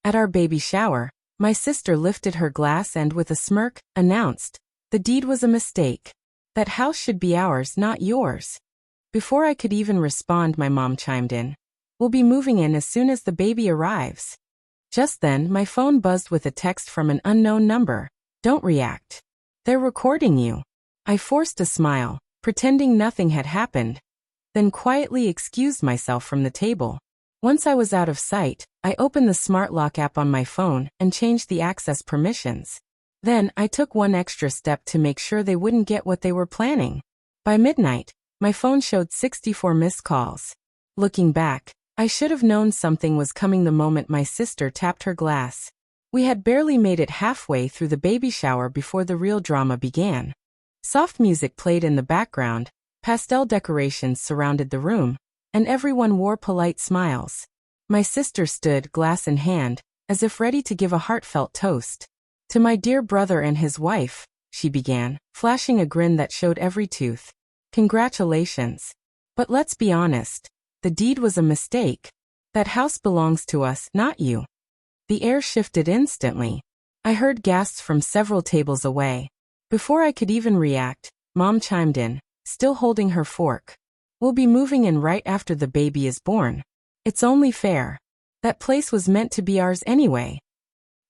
At our baby shower, my sister lifted her glass and, with a smirk, announced, "The deed was a mistake. That house should be ours, not yours." Before I could even respond, my mom chimed in, "We'll be moving in as soon as the baby arrives." Just then, my phone buzzed with a text from an unknown number. "Don't react. They're recording you." I forced a smile, pretending nothing had happened, then quietly excused myself from the table. Once I was out of sight, I opened the Smart Lock app on my phone and changed the access permissions. Then, I took one extra step to make sure they wouldn't get what they were planning. By midnight, my phone showed 64 missed calls. Looking back, I should have known something was coming the moment my sister tapped her glass. We had barely made it halfway through the baby shower before the real drama began. Soft music played in the background, pastel decorations surrounded the room, and everyone wore polite smiles. My sister stood, glass in hand, as if ready to give a heartfelt toast. "To my dear brother and his wife," she began, flashing a grin that showed every tooth. "Congratulations. But let's be honest. The deed was a mistake. That house belongs to us, not you." The air shifted instantly. I heard gasps from several tables away. Before I could even react, Mom chimed in, still holding her fork. "We'll be moving in right after the baby is born. It's only fair. That place was meant to be ours anyway."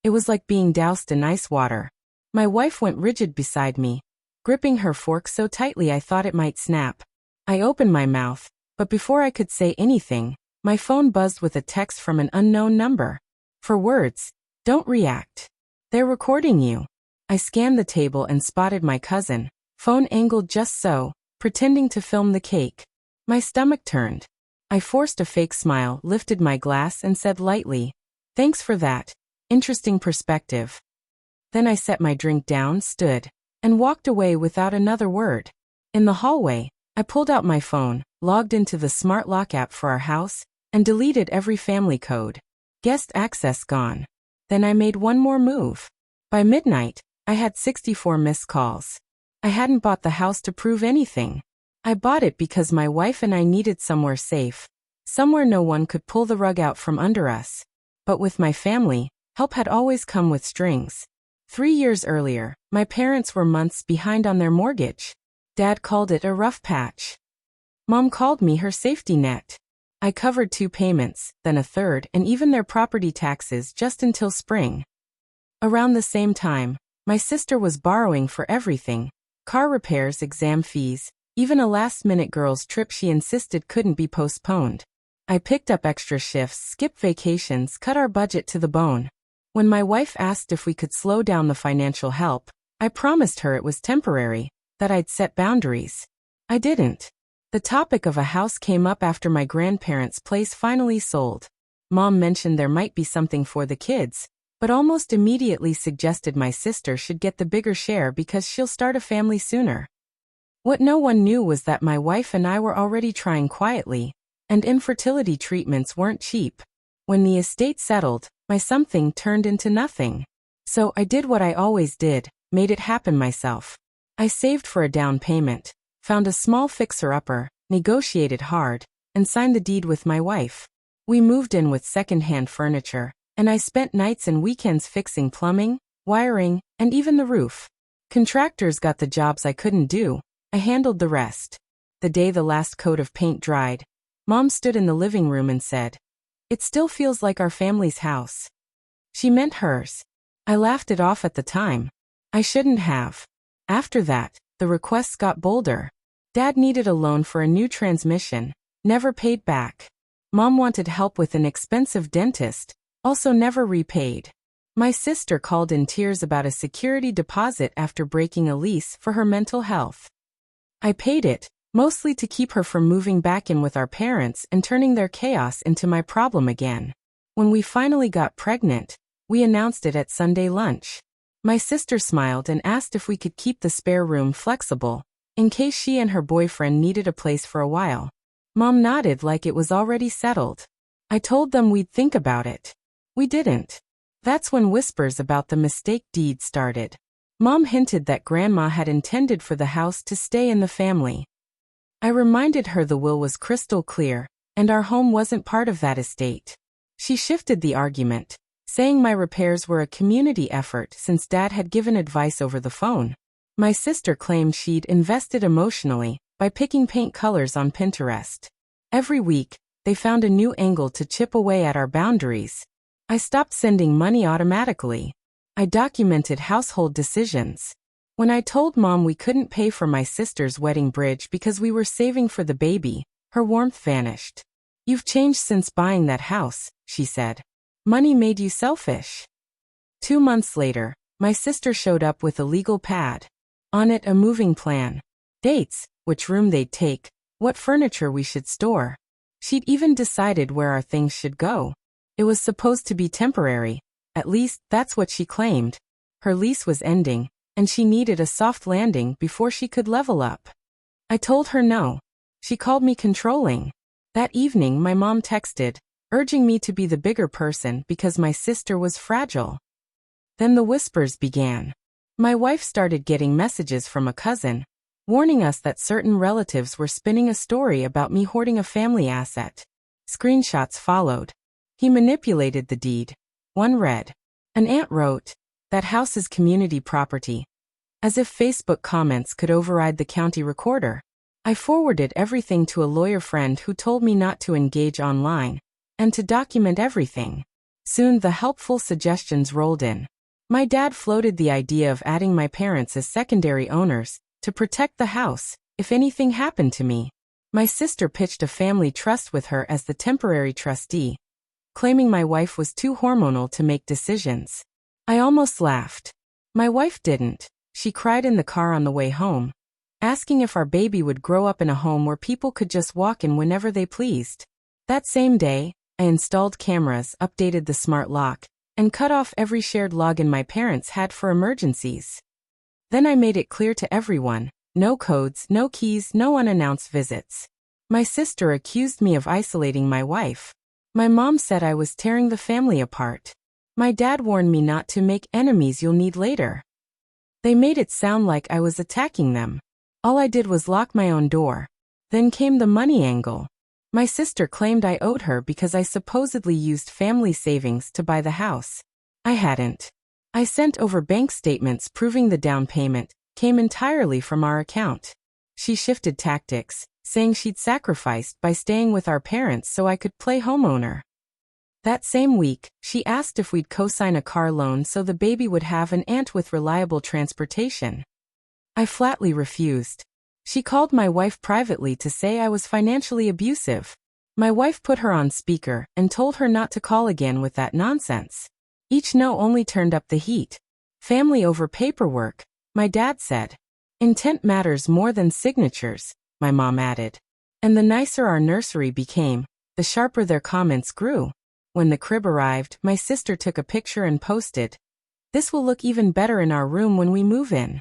It was like being doused in ice water. My wife went rigid beside me, gripping her fork so tightly I thought it might snap. I opened my mouth, but before I could say anything, my phone buzzed with a text from an unknown number. For words, "Don't react. They're recording you." I scanned the table and spotted my cousin, phone angled just so, pretending to film the cake. My stomach turned. I forced a fake smile, lifted my glass and said lightly, "Thanks for that. Interesting perspective." Then I set my drink down, stood, and walked away without another word. In the hallway, I pulled out my phone, logged into the Smart Lock app for our house, and deleted every family code. Guest access gone. Then I made one more move. By midnight, I had 64 missed calls. I hadn't bought the house to prove anything. I bought it because my wife and I needed somewhere safe, somewhere no one could pull the rug out from under us. But with my family, help had always come with strings. 3 years earlier, my parents were months behind on their mortgage. Dad called it a rough patch. Mom called me her safety net. I covered 2 payments, then a third, and even their property taxes just until spring. Around the same time, my sister was borrowing for everything: car repairs, exam fees, even a last-minute girls' trip she insisted couldn't be postponed. I picked up extra shifts, skipped vacations, cut our budget to the bone. When my wife asked if we could slow down the financial help, I promised her it was temporary, that I'd set boundaries. I didn't. The topic of a house came up after my grandparents' place finally sold. Mom mentioned there might be something for the kids, but almost immediately suggested my sister should get the bigger share because she'll start a family sooner. What no one knew was that my wife and I were already trying quietly, and infertility treatments weren't cheap. When the estate settled, my something turned into nothing. So I did what I always did, made it happen myself. I saved for a down payment, found a small fixer-upper, negotiated hard, and signed the deed with my wife. We moved in with second-hand furniture, and I spent nights and weekends fixing plumbing, wiring, and even the roof. Contractors got the jobs I couldn't do. I handled the rest. The day the last coat of paint dried, Mom stood in the living room and said, "It still feels like our family's house." She meant hers. I laughed it off at the time. I shouldn't have. After that, the requests got bolder. Dad needed a loan for a new transmission, never paid back. Mom wanted help with an expensive dentist, also never repaid. My sister called in tears about a security deposit after breaking a lease for her mental health. I paid it, mostly to keep her from moving back in with our parents and turning their chaos into my problem again. When we finally got pregnant, we announced it at Sunday lunch. My sister smiled and asked if we could keep the spare room flexible, in case she and her boyfriend needed a place for a while. Mom nodded like it was already settled. I told them we'd think about it. We didn't. That's when whispers about the mistake deed started. Mom hinted that Grandma had intended for the house to stay in the family. I reminded her the will was crystal clear, and our home wasn't part of that estate. She shifted the argument, saying my repairs were a community effort since Dad had given advice over the phone. My sister claimed she'd invested emotionally by picking paint colors on Pinterest. Every week, they found a new angle to chip away at our boundaries. I stopped sending money automatically. I documented household decisions. When I told Mom we couldn't pay for my sister's wedding bridge because we were saving for the baby, her warmth vanished. "You've changed since buying that house," she said. "Money made you selfish." 2 months later, my sister showed up with a legal pad. On it, a moving plan. Dates, which room they'd take, what furniture we should store. She'd even decided where our things should go. It was supposed to be temporary. At least, that's what she claimed. Her lease was ending, and she needed a soft landing before she could level up. I told her no. She called me controlling. That evening, my mom texted, urging me to be the bigger person because my sister was fragile. Then the whispers began. My wife started getting messages from a cousin, warning us that certain relatives were spinning a story about me hoarding a family asset. Screenshots followed. He manipulated the deed. One read, "An aunt wrote, 'That house is community property.' As if Facebook comments could override the county recorder. I forwarded everything to a lawyer friend who told me not to engage online, and to document everything. Soon the helpful suggestions rolled in. My dad floated the idea of adding my parents as secondary owners, to protect the house, if anything happened to me. My sister pitched a family trust with her as the temporary trustee, claiming my wife was too hormonal to make decisions. I almost laughed. My wife didn't. She cried in the car on the way home, asking if our baby would grow up in a home where people could just walk in whenever they pleased. That same day, I installed cameras, updated the smart lock, and cut off every shared login my parents had for emergencies. Then I made it clear to everyone, no codes, no keys, no unannounced visits. My sister accused me of isolating my wife. My mom said I was tearing the family apart. My dad warned me not to make enemies you'll need later. They made it sound like I was attacking them. All I did was lock my own door. Then came the money angle. My sister claimed I owed her because I supposedly used family savings to buy the house. I hadn't. I sent over bank statements proving the down payment came entirely from our account. She shifted tactics, saying she'd sacrificed by staying with our parents so I could play homeowner. That same week, she asked if we'd co-sign a car loan so the baby would have an aunt with reliable transportation. I flatly refused. She called my wife privately to say I was financially abusive. My wife put her on speaker and told her not to call again with that nonsense. Each no only turned up the heat. Family over paperwork, my dad said. Intent matters more than signatures, my mom added. And the nicer our nursery became, the sharper their comments grew. When the crib arrived, my sister took a picture and posted, "This will look even better in our room when we move in."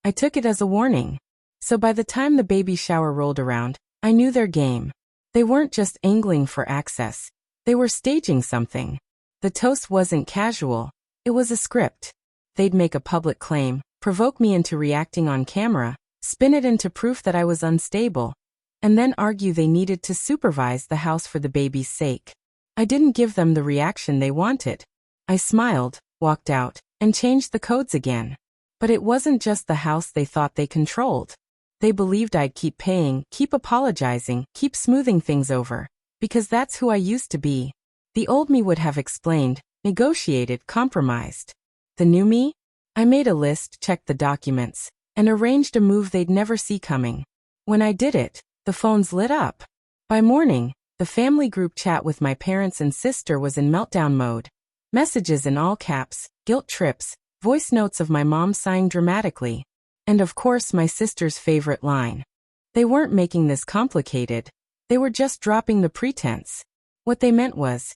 I took it as a warning. So by the time the baby shower rolled around, I knew their game. They weren't just angling for access. They were staging something. The toast wasn't casual. It was a script. They'd make a public claim, provoke me into reacting on camera, spin it into proof that I was unstable, and then argue they needed to supervise the house for the baby's sake. I didn't give them the reaction they wanted. I smiled, walked out, and changed the codes again. But it wasn't just the house they thought they controlled. They believed I'd keep paying, keep apologizing, keep smoothing things over, because that's who I used to be. The old me would have explained, negotiated, compromised. The new me? I made a list, checked the documents, and arranged a move they'd never see coming. When I did it, the phones lit up. By morning, the family group chat with my parents and sister was in meltdown mode. Messages in all caps, guilt trips, voice notes of my mom sighing dramatically. And of course my sister's favorite line. They weren't making this complicated. They were just dropping the pretense. What they meant was,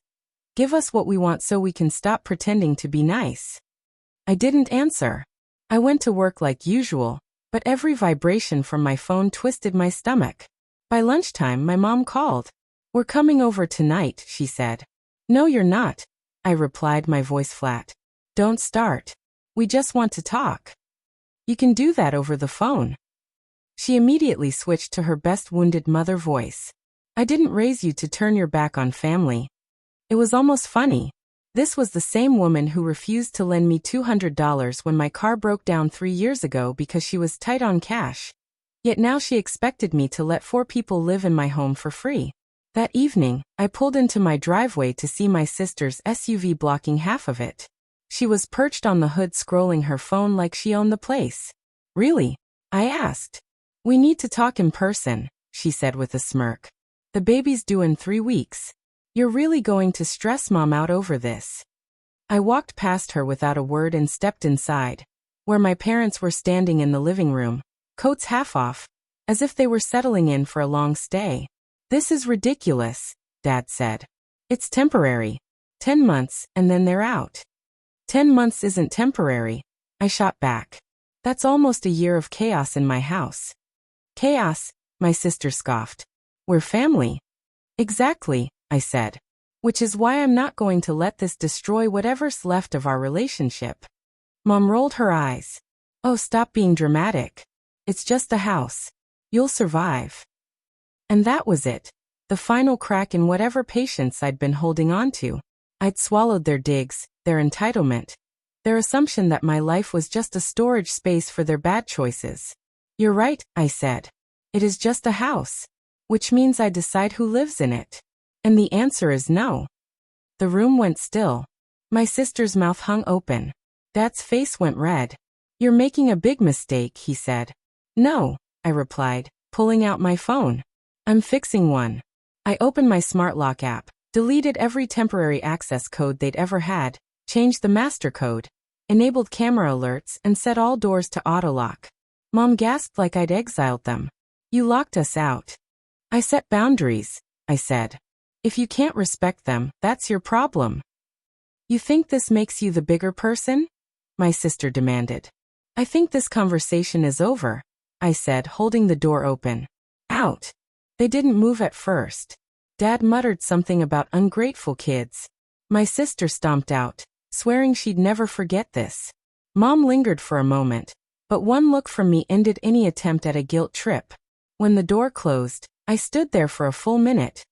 give us what we want so we can stop pretending to be nice. I didn't answer. I went to work like usual, but every vibration from my phone twisted my stomach. By lunchtime my mom called. "We're coming over tonight," she said. "No, you're not," I replied, my voice flat. "Don't start. We just want to talk." "You can do that over the phone." She immediately switched to her best wounded mother voice. "I didn't raise you to turn your back on family." It was almost funny. This was the same woman who refused to lend me $200 when my car broke down 3 years ago because she was tight on cash. Yet now she expected me to let 4 people live in my home for free. That evening, I pulled into my driveway to see my sister's SUV blocking half of it. She was perched on the hood scrolling her phone like she owned the place. Really? I asked. We need to talk in person, she said with a smirk. The baby's due in 3 weeks. You're really going to stress Mom out over this. I walked past her without a word and stepped inside, where my parents were standing in the living room, coats half off, as if they were settling in for a long stay. This is ridiculous, Dad said. It's temporary. 10 months, and then they're out. 10 months isn't temporary, I shot back. That's almost a year of chaos in my house. Chaos, my sister scoffed. We're family. Exactly, I said. Which is why I'm not going to let this destroy whatever's left of our relationship. Mom rolled her eyes. Oh, stop being dramatic. It's just a house. You'll survive. And that was it. The final crack in whatever patience I'd been holding on to. I'd swallowed their digs, their entitlement, their assumption that my life was just a storage space for their bad choices. You're right, I said. It is just a house. Which means I decide who lives in it. And the answer is no. The room went still. My sister's mouth hung open. Dad's face went red. You're making a big mistake, he said. No, I replied, pulling out my phone. I'm fixing one. I opened my smart lock app, deleted every temporary access code they'd ever had, changed the master code, enabled camera alerts, and set all doors to auto-lock. Mom gasped like I'd exiled them. You locked us out. I set boundaries, I said. If you can't respect them, that's your problem. You think this makes you the bigger person? My sister demanded. I think this conversation is over, I said, holding the door open. Out. They didn't move at first. Dad muttered something about ungrateful kids. My sister stomped out, swearing she'd never forget this. Mom lingered for a moment, but one look from me ended any attempt at a guilt trip. When the door closed, I stood there for a full minute,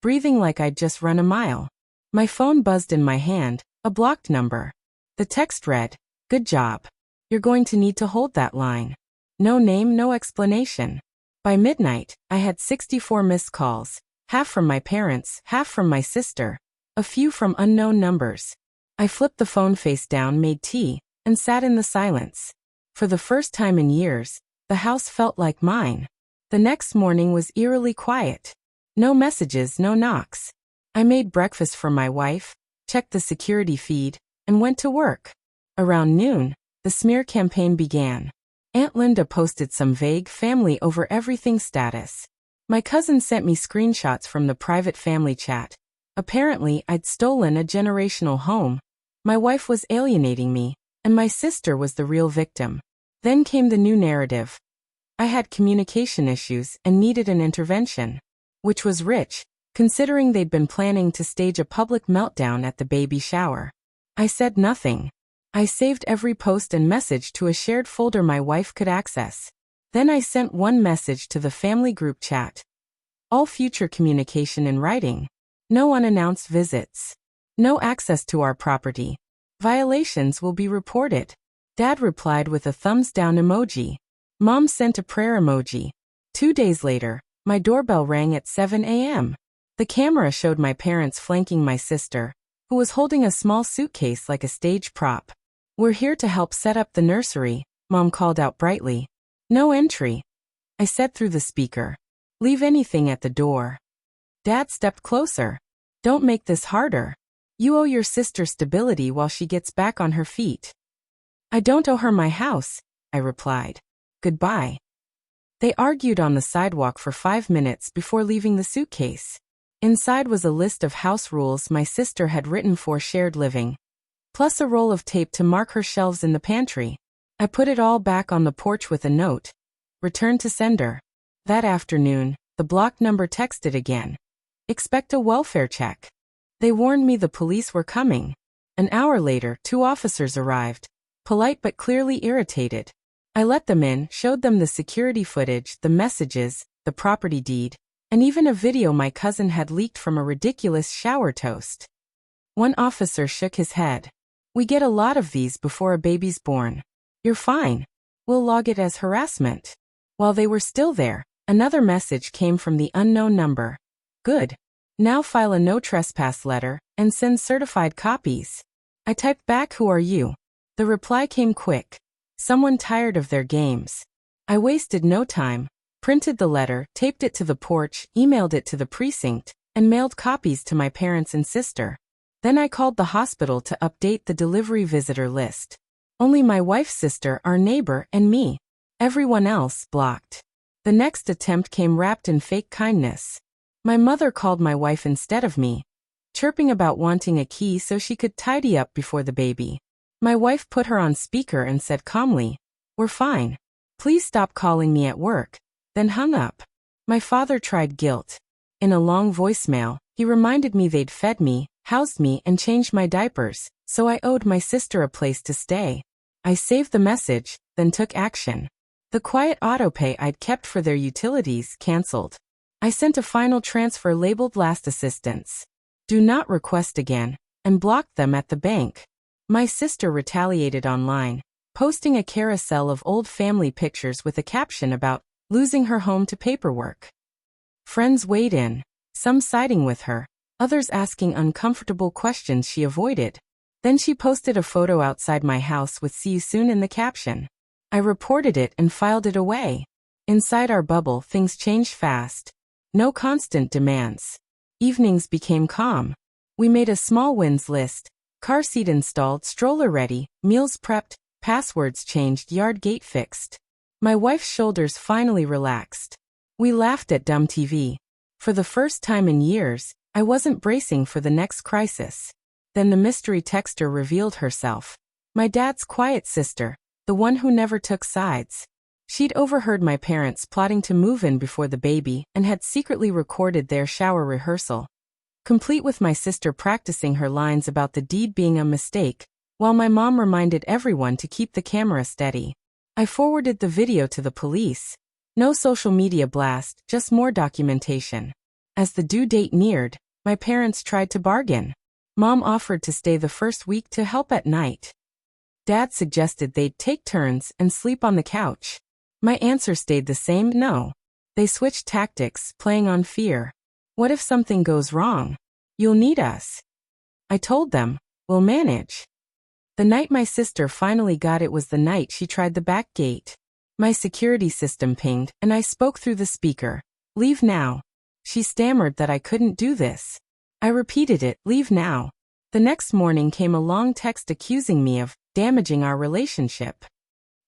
breathing like I'd just run a mile. My phone buzzed in my hand, a blocked number. The text read, "Good job. You're going to need to hold that line." No name, no explanation. By midnight, I had 64 missed calls, half from my parents, half from my sister, a few from unknown numbers. I flipped the phone face down, made tea, and sat in the silence. For the first time in years, the house felt like mine. The next morning was eerily quiet. No messages, no knocks. I made breakfast for my wife, checked the security feed, and went to work. Around noon, the smear campaign began. Aunt Linda posted some vague family over everything status. My cousin sent me screenshots from the private family chat. Apparently, I'd stolen a generational home. My wife was alienating me, and my sister was the real victim. Then came the new narrative. I had communication issues and needed an intervention. Which was rich, considering they'd been planning to stage a public meltdown at the baby shower. I said nothing. I saved every post and message to a shared folder my wife could access. Then I sent one message to the family group chat. All future communication in writing. No unannounced visits. No access to our property. Violations will be reported. Dad replied with a thumbs down emoji. Mom sent a prayer emoji. 2 days later, my doorbell rang at 7 a.m. The camera showed my parents flanking my sister, who was holding a small suitcase like a stage prop. We're here to help set up the nursery, Mom called out brightly. No entry, I said through the speaker. Leave anything at the door. Dad stepped closer. Don't make this harder. You owe your sister stability while she gets back on her feet. I don't owe her my house, I replied. Goodbye. They argued on the sidewalk for 5 minutes before leaving the suitcase. Inside was a list of house rules my sister had written for shared living, plus a roll of tape to mark her shelves in the pantry. I put it all back on the porch with a note. Return to sender. That afternoon, the block number texted again. Expect a welfare check. They warned me the police were coming. An hour later, 2 officers arrived, polite but clearly irritated. I let them in, showed them the security footage, the messages, the property deed, and even a video my cousin had leaked from a ridiculous shower toast. One officer shook his head. We get a lot of these before a baby's born. You're fine. We'll log it as harassment. While they were still there, another message came from the unknown number. Good. Now file a no trespass letter and send certified copies. I typed back, who are you? The reply came quick. Someone tired of their games. I wasted no time, printed the letter, taped it to the porch, emailed it to the precinct, and mailed copies to my parents and sister. Then I called the hospital to update the delivery visitor list. Only my wife's sister, our neighbor, and me. Everyone else blocked. The next attempt came wrapped in fake kindness. My mother called my wife instead of me, chirping about wanting a key so she could tidy up before the baby. My wife put her on speaker and said calmly, "We're fine. Please stop calling me at work," then hung up. My father tried guilt. In a long voicemail, he reminded me they'd fed me, housed me, and changed my diapers, so I owed my sister a place to stay. I saved the message, then took action. The quiet autopay I'd kept for their utilities canceled. I sent a final transfer labeled last assistance. Do not request again, and blocked them at the bank. My sister retaliated online, posting a carousel of old family pictures with a caption about losing her home to paperwork. Friends weighed in, some siding with her, others asking uncomfortable questions she avoided. Then she posted a photo outside my house with "See you soon" in the caption. I reported it and filed it away. Inside our bubble, things changed fast. No constant demands. Evenings became calm. We made a small wins list. Car seat installed, stroller ready, meals prepped, passwords changed, yard gate fixed. My wife's shoulders finally relaxed. We laughed at dumb TV. For the first time in years, I wasn't bracing for the next crisis. Then the mystery texter revealed herself. My dad's quiet sister, the one who never took sides. She'd overheard my parents plotting to move in before the baby and had secretly recorded their shower rehearsal, complete with my sister practicing her lines about the deed being a mistake, while my mom reminded everyone to keep the camera steady. I forwarded the video to the police. No social media blast, just more documentation. As the due date neared, my parents tried to bargain. Mom offered to stay the first week to help at night. Dad suggested they'd take turns and sleep on the couch. My answer stayed the same, no. They switched tactics, playing on fear. What if something goes wrong? You'll need us. I told them, we'll manage. The night my sister finally got it was the night she tried the back gate. My security system pinged, and I spoke through the speaker. Leave now. She stammered that I couldn't do this. I repeated it, leave now. The next morning came a long text accusing me of damaging our relationship.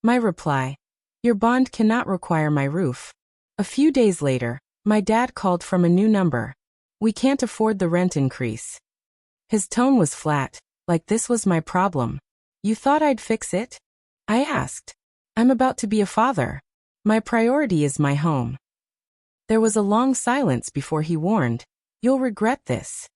My reply, your bond cannot require my roof. A few days later, my dad called from a new number. We can't afford the rent increase. His tone was flat, like this was my problem. You thought I'd fix it? I asked. I'm about to be a father. My priority is my home. There was a long silence before he warned, you'll regret this.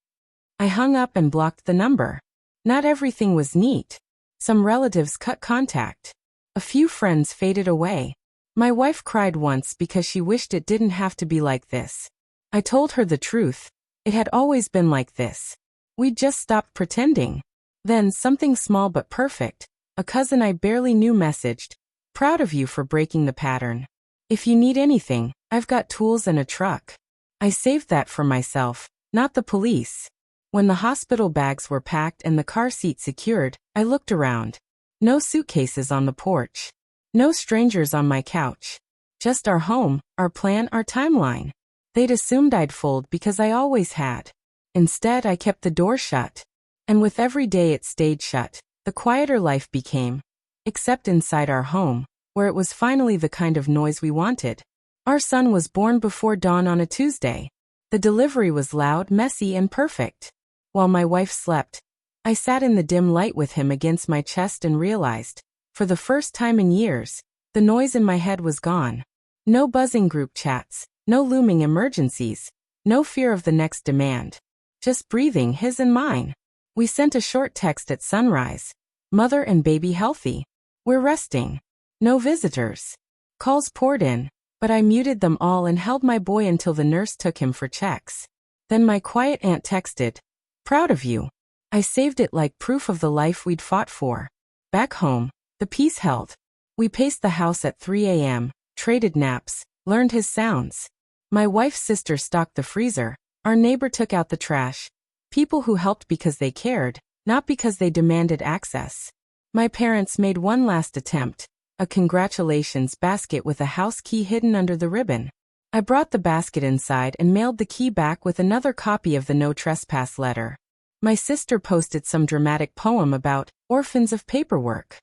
I hung up and blocked the number. Not everything was neat. Some relatives cut contact. A few friends faded away. My wife cried once because she wished it didn't have to be like this. I told her the truth. It had always been like this. We'd just stopped pretending. Then something small but perfect. A cousin I barely knew messaged, proud of you for breaking the pattern. If you need anything, I've got tools and a truck. I saved that for myself, not the police. When the hospital bags were packed and the car seat secured, I looked around. No suitcases on the porch. No strangers on my couch. Just our home, our plan, our timeline. They'd assumed I'd fold because I always had. Instead, I kept the door shut. And with every day it stayed shut, the quieter life became. Except inside our home, where it was finally the kind of noise we wanted. Our son was born before dawn on a Tuesday. The delivery was loud, messy, and perfect. While my wife slept, I sat in the dim light with him against my chest and realized, for the first time in years, the noise in my head was gone. No buzzing group chats, no looming emergencies, no fear of the next demand. Just breathing, his and mine. We sent a short text at sunrise. Mother and baby healthy. We're resting. No visitors. Calls poured in, but I muted them all and held my boy until the nurse took him for checks. Then my quiet aunt texted, proud of you. I saved it like proof of the life we'd fought for. Back home, the peace held. We paced the house at 3 a.m., traded naps, learned his sounds. My wife's sister stocked the freezer. Our neighbor took out the trash. People who helped because they cared, not because they demanded access. My parents made one last attempt, a congratulations basket with a house key hidden under the ribbon. I brought the basket inside and mailed the key back with another copy of the no trespass letter. My sister posted some dramatic poem about orphans of paperwork.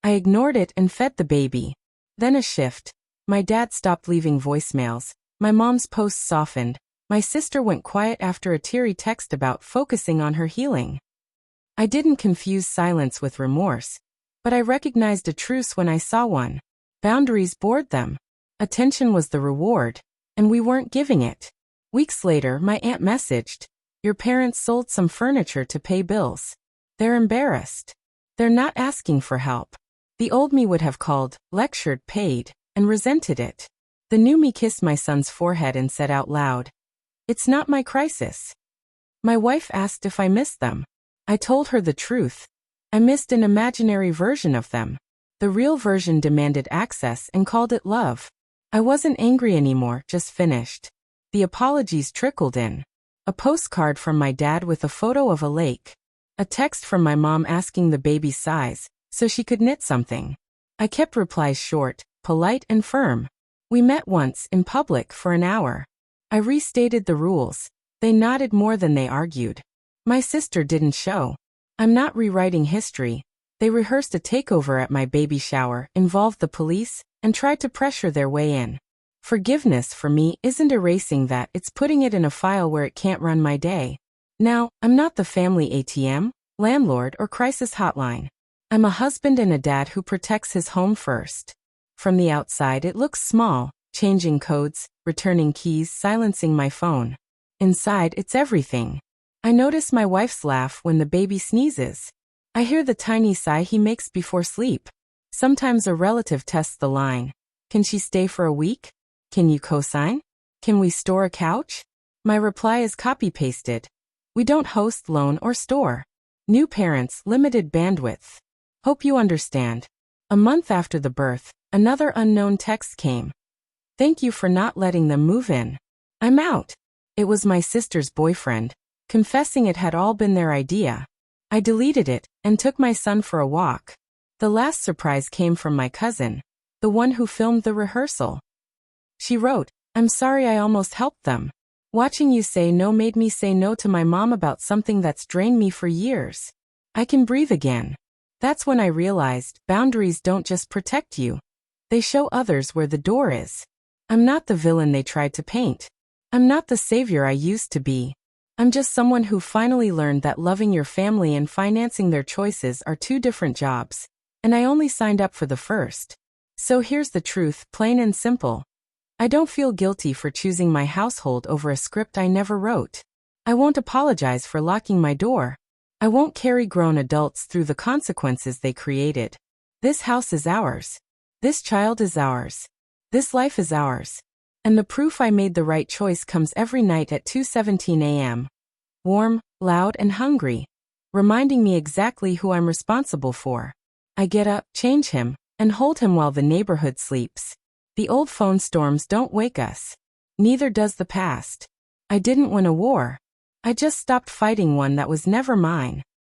I ignored it and fed the baby. Then a shift. My dad stopped leaving voicemails. My mom's posts softened. My sister went quiet after a teary text about focusing on her healing. I didn't confuse silence with remorse, but I recognized a truce when I saw one. Boundaries bored them. Attention was the reward, and we weren't giving it. Weeks later, my aunt messaged, "Your parents sold some furniture to pay bills. They're embarrassed. They're not asking for help." The old me would have called, lectured, paid, and resented it. The new me kissed my son's forehead and said out loud, "It's not my crisis." My wife asked if I missed them. I told her the truth. I missed an imaginary version of them. The real version demanded access and called it love. I wasn't angry anymore, just finished. The apologies trickled in. A postcard from my dad with a photo of a lake. A text from my mom asking the baby's size, so she could knit something. I kept replies short, polite, and firm. We met once, in public, for an hour. I restated the rules. They nodded more than they argued. My sister didn't show. I'm not rewriting history. They rehearsed a takeover at my baby shower, involved the police, and tried to pressure their way in. Forgiveness for me isn't erasing that, it's putting it in a file where it can't run my day. Now, I'm not the family ATM, landlord, or crisis hotline. I'm a husband and a dad who protects his home first. From the outside it looks small, changing codes, returning keys, silencing my phone. Inside it's everything. I notice my wife's laugh when the baby sneezes. I hear the tiny sigh he makes before sleep. Sometimes a relative tests the line. Can she stay for a week? Can you co-sign? Can we store a couch? My reply is copy-pasted. We don't host, loan, or store. New parents, limited bandwidth. Hope you understand. A month after the birth, another unknown text came. Thank you for not letting them move in. I'm out. It was my sister's boyfriend, confessing it had all been their idea. I deleted it and took my son for a walk. The last surprise came from my cousin, the one who filmed the rehearsal. She wrote, "I'm sorry I almost helped them. Watching you say no made me say no to my mom about something that's drained me for years. I can breathe again." That's when I realized boundaries don't just protect you. They show others where the door is. I'm not the villain they tried to paint. I'm not the savior I used to be. I'm just someone who finally learned that loving your family and financing their choices are two different jobs, and I only signed up for the first. So here's the truth, plain and simple. I don't feel guilty for choosing my household over a script I never wrote. I won't apologize for locking my door. I won't carry grown adults through the consequences they created. This house is ours. This child is ours. This life is ours. And the proof I made the right choice comes every night at 2:17 a.m. Warm, loud, and hungry, reminding me exactly who I'm responsible for. I get up, change him, and hold him while the neighborhood sleeps. The old phone storms don't wake us. Neither does the past. I didn't win a war. I just stopped fighting one that was never mine.